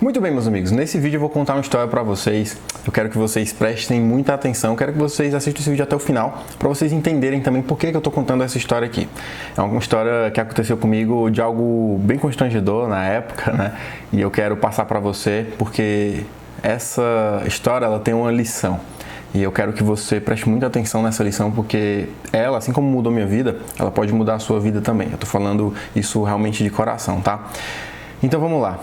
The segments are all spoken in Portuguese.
Muito bem, meus amigos, nesse vídeo eu vou contar uma história pra vocês. Eu quero que vocês prestem muita atenção, quero que vocês assistam esse vídeo até o final, pra vocês entenderem também por que eu tô contando essa história aqui. É uma história que aconteceu comigo de algo bem constrangedor na época, né? E eu quero passar pra você porque essa história ela tem uma lição. E eu quero que você preste muita atenção nessa lição, porque ela, assim como mudou minha vida, ela pode mudar a sua vida também. Eu tô falando isso realmente de coração, tá? Então vamos lá.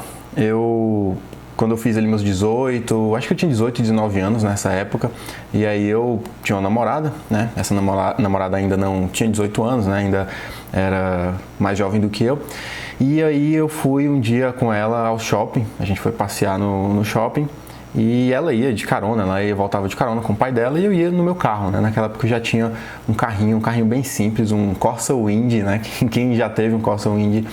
Quando eu fiz ali meus 18, acho que eu tinha 18, 19 anos nessa época, e aí eu tinha uma namorada, né? Essa namorada ainda não tinha 18 anos, né? Ainda era mais jovem do que eu. E aí eu fui um dia com ela ao shopping, a gente foi passear no shopping, e ela ia de carona, voltava de carona com o pai dela e eu ia no meu carro, né? Naquela época eu já tinha um carrinho bem simples, um Corsa Wind, né? Quem já teve um Corsa Wind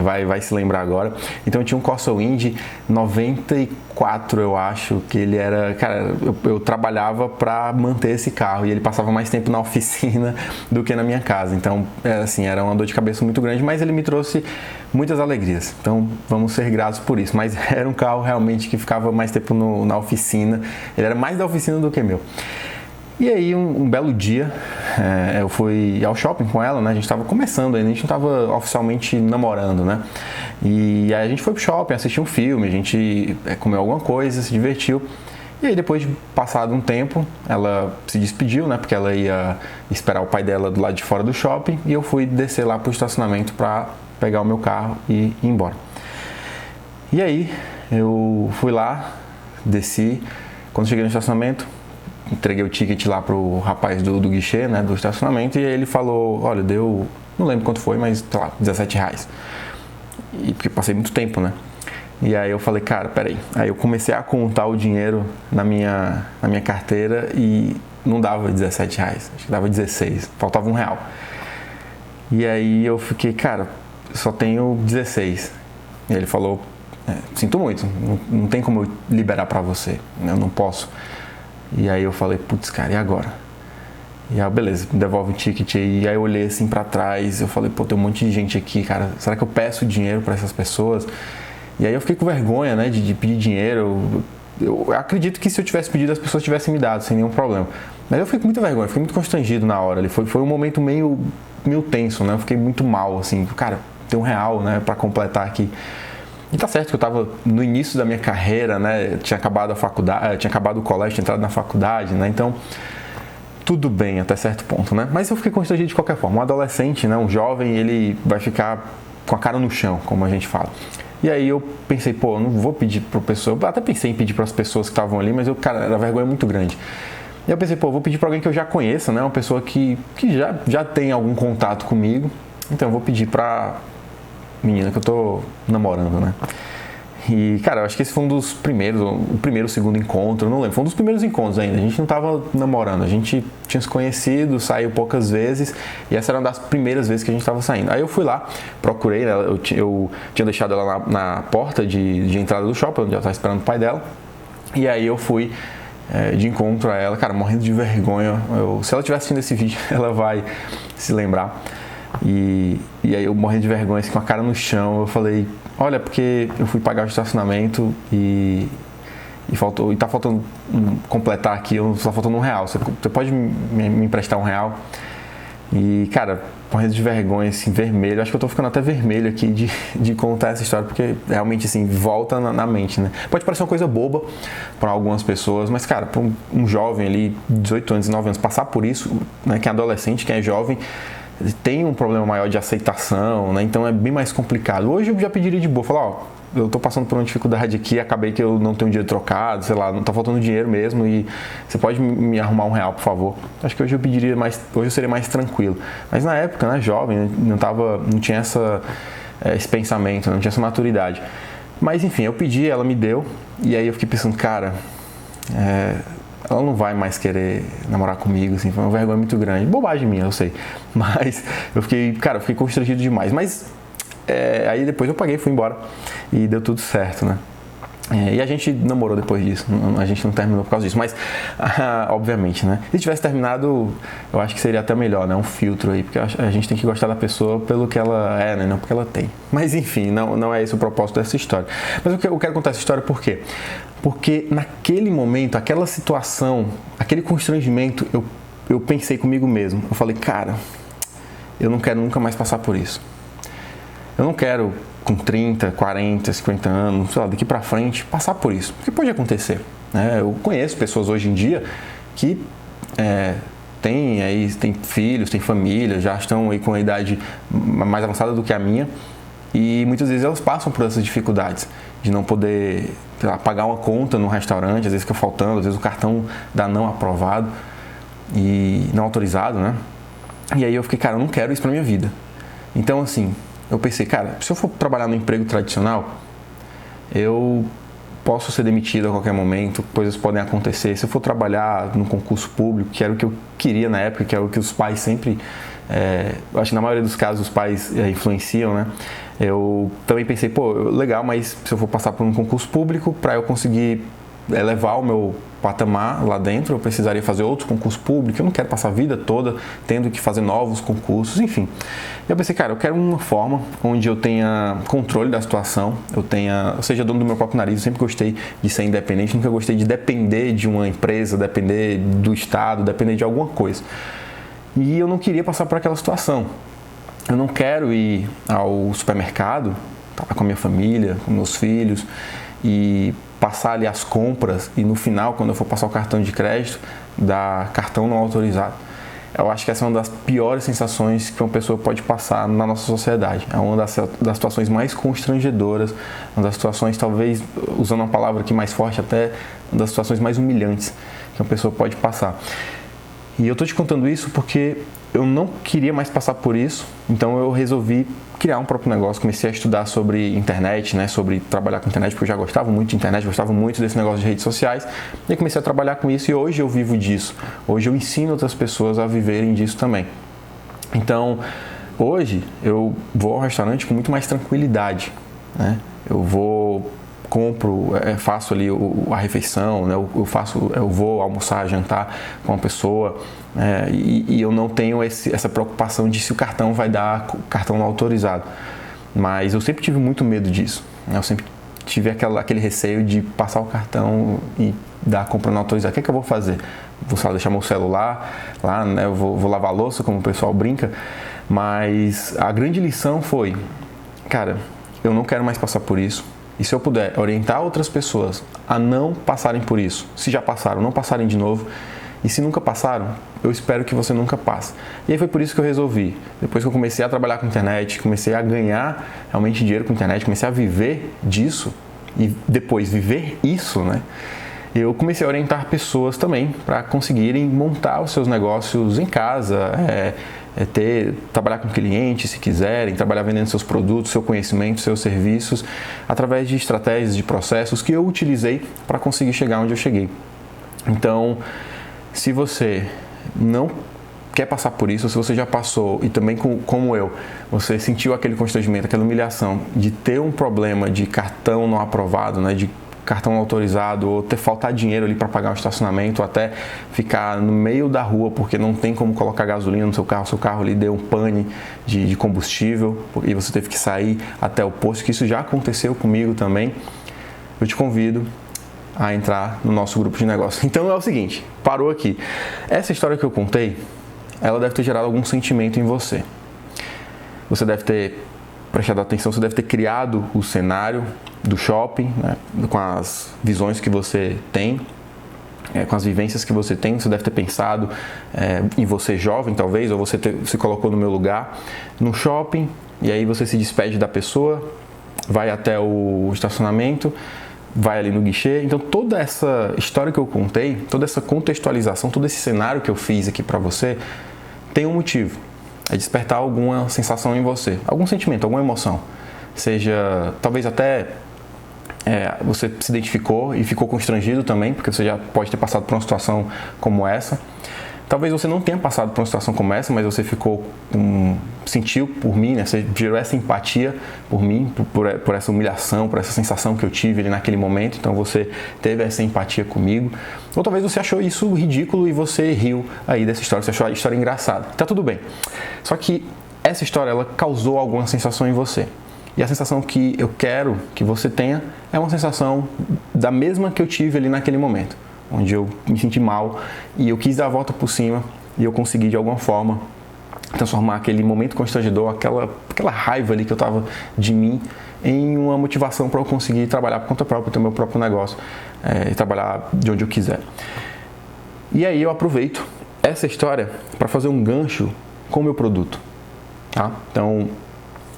vai se lembrar agora. Então eu tinha um Corsa Wind 94, eu acho, que ele era... Cara, eu trabalhava para manter esse carro e ele passava mais tempo na oficina do que na minha casa. Então, assim, era uma dor de cabeça muito grande, mas ele me trouxe muitas alegrias. Então, vamos ser gratos por isso. Mas era um carro realmente que ficava mais tempo na oficina. Ele era mais da oficina do que meu. E aí, um belo dia, eu fui ao shopping com ela, né? A gente estava começando ainda, a gente não estava oficialmente namorando, né? E aí a gente foi pro shopping, assistiu um filme, a gente comeu alguma coisa, se divertiu. E aí depois de passado um tempo, ela se despediu, né? Porque ela ia esperar o pai dela do lado de fora do shopping. E eu fui descer lá pro estacionamento para pegar o meu carro e ir embora. E aí, eu fui lá, desci. Quando cheguei no estacionamento, entreguei o ticket lá pro rapaz do guichê, né, do estacionamento, e aí ele falou, olha, deu, não lembro quanto foi, mas, sei lá, R$17. E porque passei muito tempo, né? E aí eu falei, cara, peraí. Aí eu comecei a contar o dinheiro na minha carteira e não dava R$17, acho que dava 16, faltava R$1. E aí eu fiquei, cara, só tenho 16. E ele falou, sinto muito, não tem como eu liberar pra você, eu não posso. E aí eu falei, putz, cara, e agora? E aí, beleza, me devolve o ticket aí. E aí eu olhei assim pra trás, eu falei, pô, tem um monte de gente aqui, cara, será que eu peço dinheiro pra essas pessoas? E aí eu fiquei com vergonha, né, de pedir dinheiro. Eu acredito que se eu tivesse pedido, as pessoas tivessem me dado, sem nenhum problema. Mas eu fiquei com muita vergonha, fiquei muito constrangido na hora ali. Foi um momento meio tenso, né? Eu fiquei muito mal, assim, cara, tem R$1, né, pra completar aqui. E tá certo que eu tava no início da minha carreira, né? Tinha acabado a faculdade, tinha acabado o colégio, tinha entrado na faculdade, né? Então, tudo bem até certo ponto, né? Mas eu fiquei constrangido de qualquer forma. Um adolescente, né? Um jovem, ele vai ficar com a cara no chão, como a gente fala. E aí eu pensei, pô, eu não vou pedir pra pessoa. Eu até pensei em pedir para as pessoas que estavam ali, mas cara, era vergonha muito grande. E eu pensei, pô, eu vou pedir pra alguém que eu já conheça, né? Uma pessoa que já tem algum contato comigo. Então eu vou pedir pra menina que eu tô namorando, né? E, cara, eu acho que esse foi um dos primeiros, o primeiro, o segundo encontro, eu não lembro. Foi um dos primeiros encontros ainda. A gente não tava namorando, a gente tinha se conhecido, saiu poucas vezes, e essa era uma das primeiras vezes que a gente tava saindo. Aí eu fui lá, procurei, né? Eu tinha deixado ela na porta de entrada do shopping, onde ela tava esperando o pai dela. E aí eu fui de encontro a ela, cara, morrendo de vergonha. Se ela estiver assistindo esse vídeo, ela vai se lembrar. E aí eu morrendo de vergonha, assim, com a cara no chão, eu falei, olha, porque eu fui pagar o estacionamento e tá faltando completar aqui, só faltando R$1. Você pode me emprestar R$1? E, cara, morrendo de vergonha, assim, vermelho. Acho que eu tô ficando até vermelho aqui de contar essa história, porque realmente, assim, volta na mente, né? Pode parecer uma coisa boba para algumas pessoas, mas, cara, para um jovem ali, 18 anos, 19 anos, passar por isso, né, quem é adolescente, quem é jovem, tem um problema maior de aceitação, né? Então é bem mais complicado. Hoje eu já pediria de boa, falar, ó, eu tô passando por uma dificuldade aqui, acabei que eu não tenho dinheiro trocado, sei lá, não tá faltando dinheiro mesmo e você pode me arrumar R$1, por favor. Acho que hoje eu pediria mais, hoje eu seria mais tranquilo. Mas na época, né, jovem, não tinha esse pensamento, não tinha essa maturidade. Mas enfim, eu pedi, ela me deu, e aí eu fiquei pensando, cara, ela não vai mais querer namorar comigo, assim, foi uma vergonha muito grande. Bobagem minha, eu sei. Mas eu fiquei constrangido demais. Mas aí depois eu paguei, fui embora e deu tudo certo, né? E a gente namorou depois disso, a gente não terminou por causa disso, mas obviamente, né? Se tivesse terminado, eu acho que seria até melhor, né? Um filtro aí, porque a gente tem que gostar da pessoa pelo que ela é, né? Não porque ela tem. Mas enfim, não é esse o propósito dessa história. Mas eu quero contar essa história por quê? Porque naquele momento, aquela situação, aquele constrangimento, eu pensei comigo mesmo. Eu falei, cara, eu não quero nunca mais passar por isso. Eu não quero, com 30, 40, 50 anos, sei lá, daqui pra frente, passar por isso. Porque pode acontecer, né? Eu conheço pessoas hoje em dia que têm filhos, têm família, já estão aí com a idade mais avançada do que a minha. E muitas vezes elas passam por essas dificuldades de não poder, sei lá, pagar uma conta no restaurante, às vezes fica faltando, às vezes o cartão dá não aprovado e não autorizado, né? E aí eu fiquei, cara, eu não quero isso pra minha vida. Então, assim, eu pensei, cara, se eu for trabalhar no emprego tradicional, eu posso ser demitido a qualquer momento, coisas podem acontecer. Se eu for trabalhar no concurso público, que era o que eu queria na época, que era o que os pais sempre... eu acho que na maioria dos casos os pais influenciam, né? Eu também pensei, pô, legal, mas se eu for passar por um concurso público, para eu conseguir elevar o meu patamar lá dentro, eu precisaria fazer outros concursos públicos, eu não quero passar a vida toda tendo que fazer novos concursos, enfim. E eu pensei, cara, eu quero uma forma onde eu tenha controle da situação, eu seja dono do meu próprio nariz, eu sempre gostei de ser independente, nunca gostei de depender de uma empresa, depender do Estado, depender de alguma coisa. E eu não queria passar por aquela situação. Eu não quero ir ao supermercado, estar com a minha família, com meus filhos, e passar ali as compras e no final, quando eu for passar o cartão de crédito, dar cartão não autorizado. Eu acho que essa é uma das piores sensações que uma pessoa pode passar na nossa sociedade. É uma das situações mais constrangedoras, uma das situações, talvez, usando uma palavra aqui mais forte, até uma das situações mais humilhantes que uma pessoa pode passar. E eu estou te contando isso porque eu não queria mais passar por isso, então eu resolvi criar um próprio negócio, comecei a estudar sobre internet, né, sobre trabalhar com internet, porque eu já gostava muito de internet, gostava muito desse negócio de redes sociais, e aí comecei a trabalhar com isso e hoje eu vivo disso. Hoje eu ensino outras pessoas a viverem disso também. Então, hoje eu vou ao restaurante com muito mais tranquilidade, né? Eu faço ali a refeição, né? Eu vou almoçar, jantar com uma pessoa, e eu não tenho essa preocupação de se o cartão vai dar cartão não autorizado. Mas eu sempre tive muito medo disso, né? Eu sempre tive aquele receio de passar o cartão e dar a compra não autorizada. O que é que eu vou fazer? Vou só deixar meu celular lá, né? Eu vou lavar a louça, como o pessoal brinca. Mas a grande lição foi, cara, eu não quero mais passar por isso. E se eu puder orientar outras pessoas a não passarem por isso, se já passaram, não passarem de novo, e se nunca passaram, eu espero que você nunca passe. E aí foi por isso que eu resolvi, depois que eu comecei a trabalhar com internet, comecei a ganhar realmente dinheiro com internet, comecei a viver disso, e depois viver isso, né? Eu comecei a orientar pessoas também para conseguirem montar os seus negócios em casa, trabalhar com clientes se quiserem, trabalhar vendendo seus produtos, seu conhecimento, seus serviços, através de estratégias, de processos que eu utilizei para conseguir chegar onde eu cheguei. Então, se você não quer passar por isso, se você já passou e também como eu, você sentiu aquele constrangimento, aquela humilhação de ter um problema de cartão não aprovado, né, de cartão não autorizado, ou ter faltar dinheiro ali para pagar um estacionamento, ou até ficar no meio da rua porque não tem como colocar gasolina no seu carro ali deu um pane de combustível e você teve que sair até o posto, que isso já aconteceu comigo também, eu te convido a entrar no nosso grupo de negócio. Então é o seguinte, parou aqui. Essa história que eu contei, ela deve ter gerado algum sentimento em você. Você deve ter prestado atenção, você deve ter criado o cenário do shopping, né, com as visões que você tem, com as vivências que você tem. Você deve ter pensado em você jovem, talvez, ou você se colocou no meu lugar, no shopping, e aí você se despede da pessoa, vai até o estacionamento, vai ali no guichê. Então toda essa história que eu contei, toda essa contextualização, todo esse cenário que eu fiz aqui para você, tem um motivo. É despertar alguma sensação em você, algum sentimento, alguma emoção. Seja, talvez até você se identificou e ficou constrangido também, porque você já pode ter passado por uma situação como essa. Talvez você não tenha passado por uma situação como essa, mas você sentiu por mim, né? Você gerou essa empatia por mim, por essa humilhação, por essa sensação que eu tive ali naquele momento. Então você teve essa empatia comigo. Ou talvez você achou isso ridículo e você riu aí dessa história, você achou a história engraçada. Tá tudo bem. Só que essa história, ela causou alguma sensação em você. E a sensação que eu quero que você tenha é uma sensação da mesma que eu tive ali naquele momento, onde eu me senti mal e eu quis dar a volta por cima e eu consegui de alguma forma transformar aquele momento constrangedor, aquela raiva ali que eu tava de mim, em uma motivação para eu conseguir trabalhar por conta própria, ter meu próprio negócio e trabalhar de onde eu quiser. E aí eu aproveito essa história para fazer um gancho com o meu produto, tá? Então,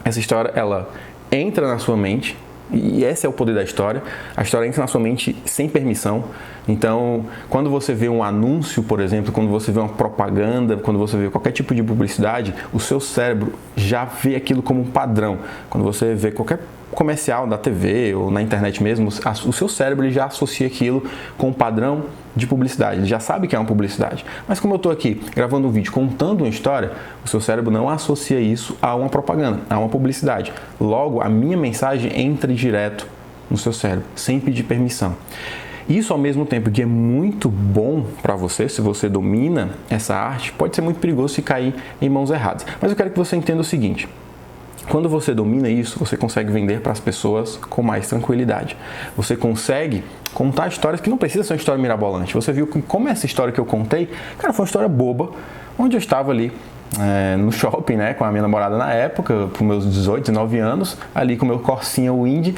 essa história, ela entra na sua mente, e esse é o poder da história. A história entra na sua mente sem permissão. Então, quando você vê um anúncio, por exemplo, quando você vê uma propaganda, quando você vê qualquer tipo de publicidade, o seu cérebro já vê aquilo como um padrão. Quando você vê qualquer comercial da TV ou na internet mesmo, o seu cérebro ele já associa aquilo com um padrão de publicidade. Ele já sabe que é uma publicidade. Mas como eu estou aqui gravando um vídeo contando uma história, o seu cérebro não associa isso a uma propaganda, a uma publicidade. Logo, a minha mensagem entra direto no seu cérebro, sem pedir permissão. Isso, ao mesmo tempo que é muito bom para você, se você domina essa arte, pode ser muito perigoso se cair em mãos erradas. Mas eu quero que você entenda o seguinte: quando você domina isso, você consegue vender para as pessoas com mais tranquilidade. Você consegue contar histórias que não precisam ser uma história mirabolante. Você viu que, como essa história que eu contei, cara, foi uma história boba, onde eu estava ali no shopping, né, com a minha namorada na época, com meus 18, 19 anos, ali com o meu Corsinha Wind,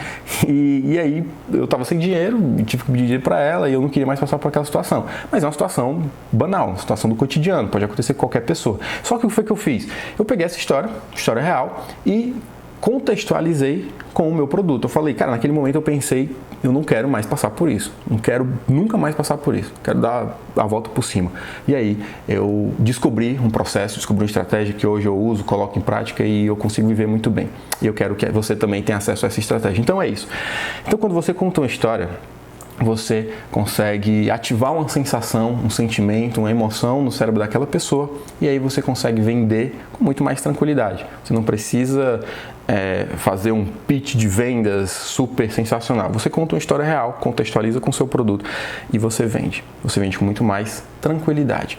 e aí eu tava sem dinheiro, tive que pedir dinheiro para ela e eu não queria mais passar por aquela situação. Mas é uma situação banal, uma situação do cotidiano, pode acontecer com qualquer pessoa. Só que o que foi que eu fiz? Eu peguei essa história real, e contextualizei com o meu produto. Eu falei, cara, naquele momento eu pensei, eu não quero mais passar por isso, não quero nunca mais passar por isso, quero dar a volta por cima. E aí eu descobri um processo, descobri uma estratégia que hoje eu uso, coloco em prática e eu consigo viver muito bem. E eu quero que você também tenha acesso a essa estratégia. Então é isso. Então quando você conta uma história, você consegue ativar uma sensação, um sentimento, uma emoção no cérebro daquela pessoa, e aí você consegue vender com muito mais tranquilidade. Você não precisa fazer um pitch de vendas super sensacional. Você conta uma história real, contextualiza com o seu produto e você vende. Você vende com muito mais tranquilidade.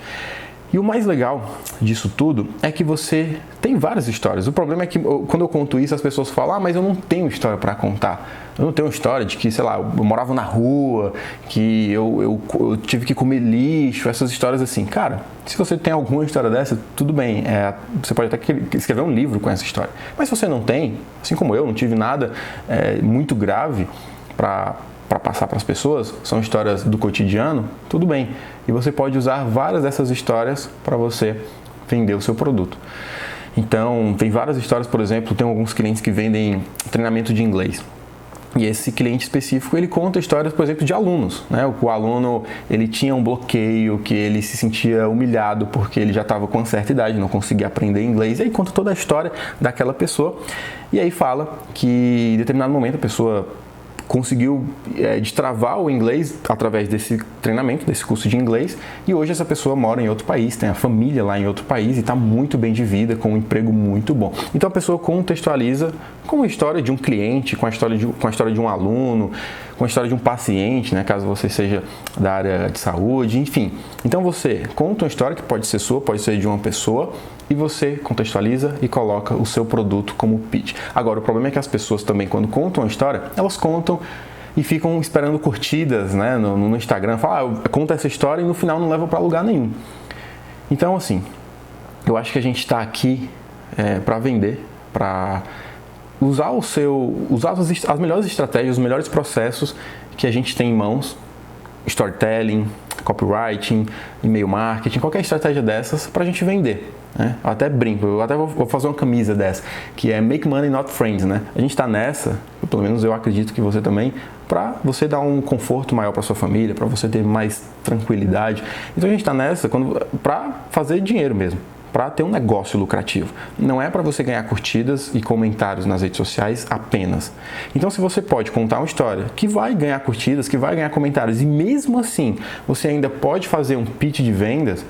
E o mais legal disso tudo é que você tem várias histórias. O problema é que quando eu conto isso, as pessoas falam, mas eu não tenho história para contar. Eu não tenho uma história de que, sei lá, eu morava na rua, que eu tive que comer lixo, essas histórias assim. Cara, se você tem alguma história dessa, tudo bem. Você pode até escrever um livro com essa história. Mas se você não tem, assim como eu, não tive nada muito grave para passar para as pessoas, são histórias do cotidiano, tudo bem. E você pode usar várias dessas histórias para você vender o seu produto. Então, tem várias histórias, por exemplo, tem alguns clientes que vendem treinamento de inglês. E esse cliente específico, ele conta histórias, por exemplo, de alunos, né? O aluno, ele tinha um bloqueio, que ele se sentia humilhado porque ele já estava com uma certa idade, não conseguia aprender inglês. E aí conta toda a história daquela pessoa. E aí fala que em determinado momento a pessoa conseguiu destravar o inglês através desse treinamento, desse curso de inglês, e hoje essa pessoa mora em outro país, tem a família lá em outro país e está muito bem de vida, com um emprego muito bom. Então a pessoa contextualiza com a história de um cliente, com a história de um aluno, com a história de um paciente, né, caso você seja da área de saúde, enfim. Então você conta uma história que pode ser sua, pode ser de uma pessoa, e você contextualiza e coloca o seu produto como pitch. Agora, o problema é que as pessoas também, quando contam uma história, elas contam e ficam esperando curtidas, né, no Instagram. Falam, conta essa história e no final não leva para lugar nenhum. Então, assim, eu acho que a gente está aqui para vender, para usar as melhores estratégias, os melhores processos que a gente tem em mãos, storytelling, copywriting, e-mail marketing, qualquer estratégia dessas para a gente vender. Né? Eu até brinco, eu até vou fazer uma camisa dessa, que é Make Money Not Friends, né? A gente está nessa, pelo menos eu acredito que você também, para você dar um conforto maior para sua família, para você ter mais tranquilidade. Então a gente está nessa para fazer dinheiro mesmo, para ter um negócio lucrativo. Não é para você ganhar curtidas e comentários nas redes sociais apenas. Então, se você pode contar uma história que vai ganhar curtidas, que vai ganhar comentários, e mesmo assim você ainda pode fazer um pitch de vendas,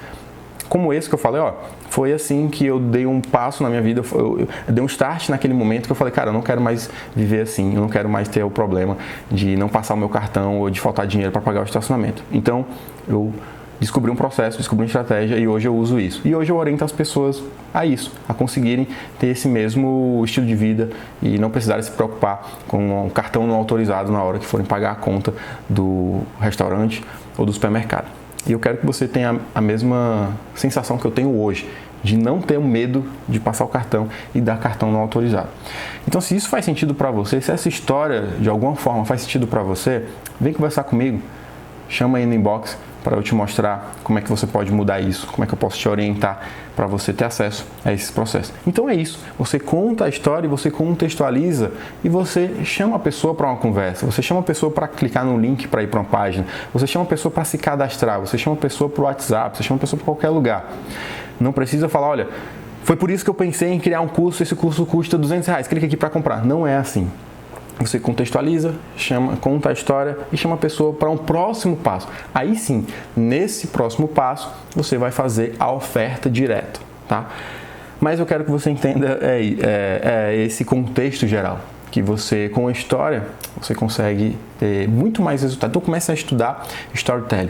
como esse que eu falei, ó, foi assim que eu dei um passo na minha vida, eu dei um start naquele momento que eu falei, cara, eu não quero mais viver assim, eu não quero mais ter o problema de não passar o meu cartão ou de faltar dinheiro para pagar o estacionamento. Então, eu descobri um processo, descobri uma estratégia e hoje eu uso isso. E hoje eu oriento as pessoas a isso, a conseguirem ter esse mesmo estilo de vida e não precisarem se preocupar com um cartão não autorizado na hora que forem pagar a conta do restaurante ou do supermercado. E eu quero que você tenha a mesma sensação que eu tenho hoje, de não ter o medo de passar o cartão e dar cartão não autorizado. Então, se isso faz sentido para você, se essa história de alguma forma faz sentido para você, vem conversar comigo, chama aí no inbox para eu te mostrar como é que você pode mudar isso, como é que eu posso te orientar para você ter acesso a esses processos. Então é isso, você conta a história, você contextualiza e você chama a pessoa para uma conversa, você chama a pessoa para clicar no link para ir para uma página, você chama a pessoa para se cadastrar, você chama a pessoa para o WhatsApp, você chama a pessoa para qualquer lugar. Não precisa falar, olha, foi por isso que eu pensei em criar um curso, esse curso custa R$200, clica aqui para comprar. Não é assim. Você contextualiza, conta a história e chama a pessoa para um próximo passo. Aí sim, nesse próximo passo, você vai fazer a oferta direto, tá? Mas eu quero que você entenda esse contexto geral, que você, com a história, você consegue ter muito mais resultado. Então comece a estudar storytelling.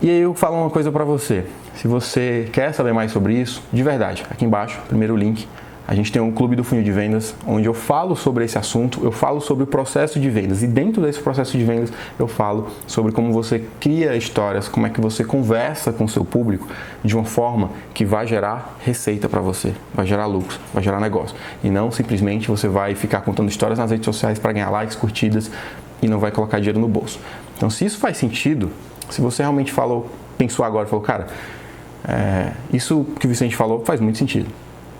E aí eu falo uma coisa para você, se você quer saber mais sobre isso, de verdade, aqui embaixo, primeiro link, a gente tem um clube do funil de vendas, onde eu falo sobre esse assunto, eu falo sobre o processo de vendas. E dentro desse processo de vendas, eu falo sobre como você cria histórias, como é que você conversa com o seu público de uma forma que vai gerar receita para você, vai gerar lucros, vai gerar negócio. E não simplesmente você vai ficar contando histórias nas redes sociais para ganhar likes, curtidas e não vai colocar dinheiro no bolso. Então, se isso faz sentido, se você realmente pensou agora e falou, cara, isso que o Vicente falou faz muito sentido.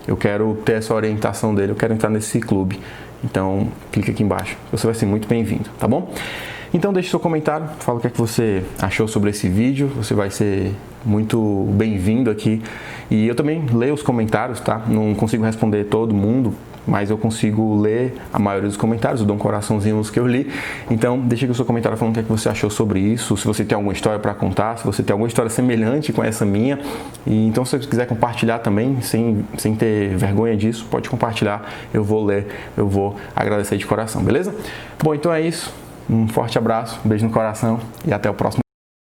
Eu quero ter essa orientação dele, eu quero entrar nesse clube. Então, clica aqui embaixo. Você vai ser muito bem-vindo, tá bom? Então, deixe seu comentário, fala o que é que você achou sobre esse vídeo. Você vai ser muito bem-vindo aqui. E eu também leio os comentários, tá? Não consigo responder todo mundo, mas eu consigo ler a maioria dos comentários, eu dou um coraçãozinho nos que eu li. Então, deixa aqui o seu comentário falando o que é que você achou sobre isso, se você tem alguma história para contar, se você tem alguma história semelhante com essa minha. E então, se você quiser compartilhar também, sem ter vergonha disso, pode compartilhar, eu vou ler, eu vou agradecer de coração, beleza? Bom, então é isso. Um forte abraço, um beijo no coração e até o próximo.